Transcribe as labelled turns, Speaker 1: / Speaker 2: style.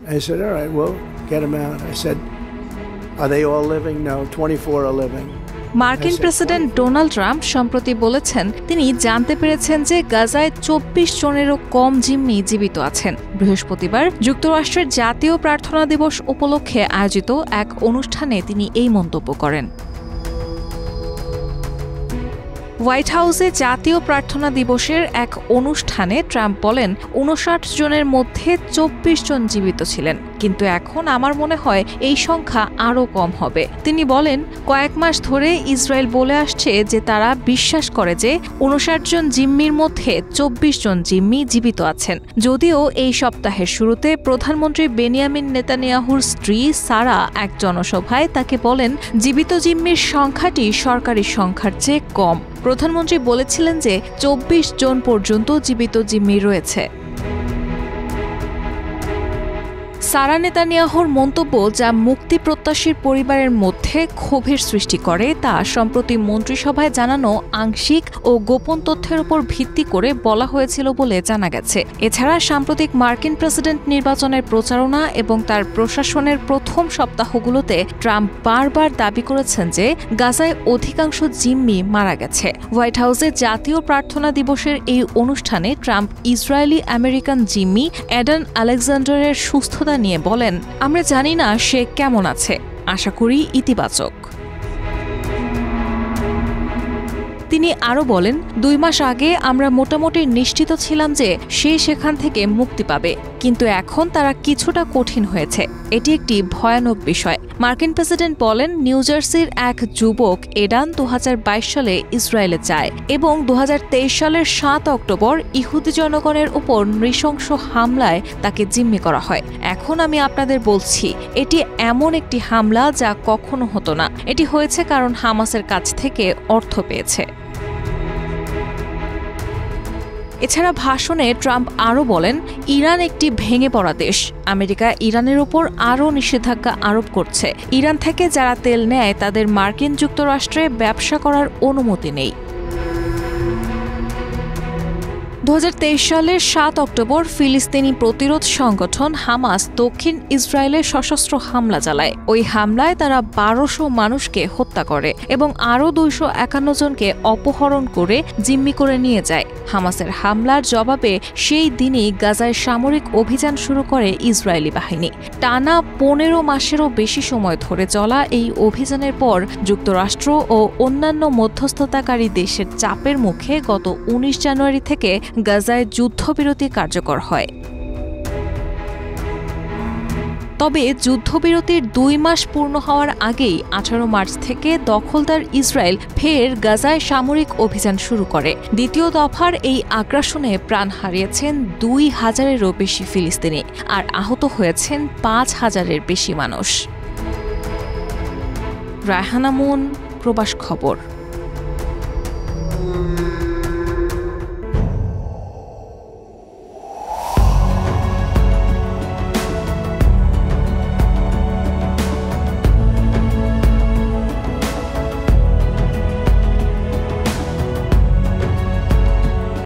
Speaker 1: I said, all right, well, get them out. I said, are they all living? No, 24 are living.
Speaker 2: মার্কিন president Donald Trump সম্প্রতি বলেছেন তিনি জানতে পেরেছেন যে গাজায় 24 জনেরও কম জিম্মি জীবিত আছেন। বৃহস্পতিবার যুক্তরাষ্ট্রের জাতীয় প্রার্থনা দিবস উপলক্ষে আয়োজিত এক অনুষ্ঠানে তিনি এই মন্তব্য করেন। হোয়াইট হাউসে জাতীয় প্রার্থনা দিবসের এক অনুষ্ঠানে ট্রাম্প বলেন 59 জনের মধ্যে 24 জন জীবিত ছিলেন, কিন্তু এখন আমার মনে হয় এই সংখ্যা আরও কম হবে। তিনি বলেন কয়েক মাস ধরে ইসরায়েল বলে আসছে যে তারা বিশ্বাস করে যে 59 জন জিম্মির মধ্যে 24 জন জিম্মি জীবিত আছেন। যদিও এই সপ্তাহের শুরুতে প্রধানমন্ত্রী বেনিয়ামিন নেতানিয়াহুর স্ত্রী সারা এক জনসভায় তাকে বলেন জীবিত জিম্মির সংখ্যাটি সরকারি সংখ্যার চেয়ে কম। প্রধানমন্ত্রী বলেছিলেন যে 24 জন পর্যন্ত জীবিত জিম্মি রয়েছে। সারা নেতানিয়াহুর মন্তব্য যা মুক্তি প্রত্যাশীর পরিবারের মধ্যে ক্ষোভের সৃষ্টি করে তা সম্প্রতি মন্ত্রিসভায় জানানো আংশিক ও গোপন তথ্যের উপর ভিত্তি করে বলা হয়েছিল বলে জানা গেছে। এছাড়া সাম্প্রতিক মার্কিন প্রেসিডেন্ট নির্বাচনের প্রচারণা এবং তার প্রশাসনের প্রথম সপ্তাহগুলোতে ট্রাম্প বারবার দাবি করেছেন যে গাজায় অধিকাংশ জিম্মি মারা গেছে। হোয়াইট হাউসে জাতীয় প্রার্থনা দিবসের এই অনুষ্ঠানে ট্রাম্প ইসরায়েলি আমেরিকান জিম্মি অ্যাডান আলেকজান্ডারের সুস্থতা নিয়ে বলেন, আমরা জানি না সে কেমন আছে, আশা করি ইতিবাচক। তিনি আরও বলেন 2 মাস আগে আমরা মোটামুটি নিশ্চিত ছিলাম যে সে সেখান থেকে মুক্তি পাবে, কিন্তু এখন তারা কিছুটা কঠিন হয়েছে। এটি একটি ভয়ানক বিষয়। মার্কিন প্রেসিডেন্ট বলেন নিউ জার্সির এক যুবক এডান 2022 সালে ইসরায়েলে যায় এবং 2023 সালের 7 অক্টোবর ইহুদি জনগণের উপর নৃশংস হামলায় তাকে জিম্মি করা হয়। এখন আমি আপনাদের বলছি এটি এমন একটি হামলা যা কখনো হতো না। এটি হয়েছে কারণ হামাসের কাছ থেকে অর্থ পেয়েছে। এছাড়া ভাষণে ট্রাম্প আরও বলেন ইরান একটি ভেঙে পড়া দেশ। আমেরিকা ইরানের উপর আরও নিষেধাজ্ঞা আরোপ করছে। ইরান থেকে যারা তেল নেয় তাদের মার্কিন যুক্তরাষ্ট্রে ব্যবসা করার অনুমতি নেই। 2023 সালের 7 অক্টোবর ফিলিস্তিনি প্রতিরোধ সংগঠন হামাস দক্ষিণ ইসরায়েলে সশস্ত্র হামলা চালায়। ওই হামলায় তারা 1200 মানুষকে হত্যা করে এবং আরও 251 জনকে অপহরণ করে জিম্মি করে নিয়ে যায়। হামাসের হামলার জবাবে সেই দিনই গাজায় সামরিক অভিযান শুরু করে ইসরায়েলি বাহিনী। টানা 15 মাসেরও বেশি সময় ধরে চলা এই অভিযানের পর যুক্তরাষ্ট্র ও অন্যান্য মধ্যস্থতাকারী দেশের চাপের মুখে গত 19 জানুয়ারি থেকে গাজায় যুদ্ধবিরতি কার্যকর হয়। তবে যুদ্ধবিরতির 2 মাস পূর্ণ হওয়ার আগেই 18 মার্চ থেকে দখলদার ইসরায়েল ফের গাজায় সামরিক অভিযান শুরু করে। দ্বিতীয় দফার এই আগ্রাসনে প্রাণ হারিয়েছেন 2000-এরও বেশি ফিলিস্তিনি আর আহত হয়েছেন 5000-এর বেশি মানুষ। রায়হানা মুন, প্রবাস খবর।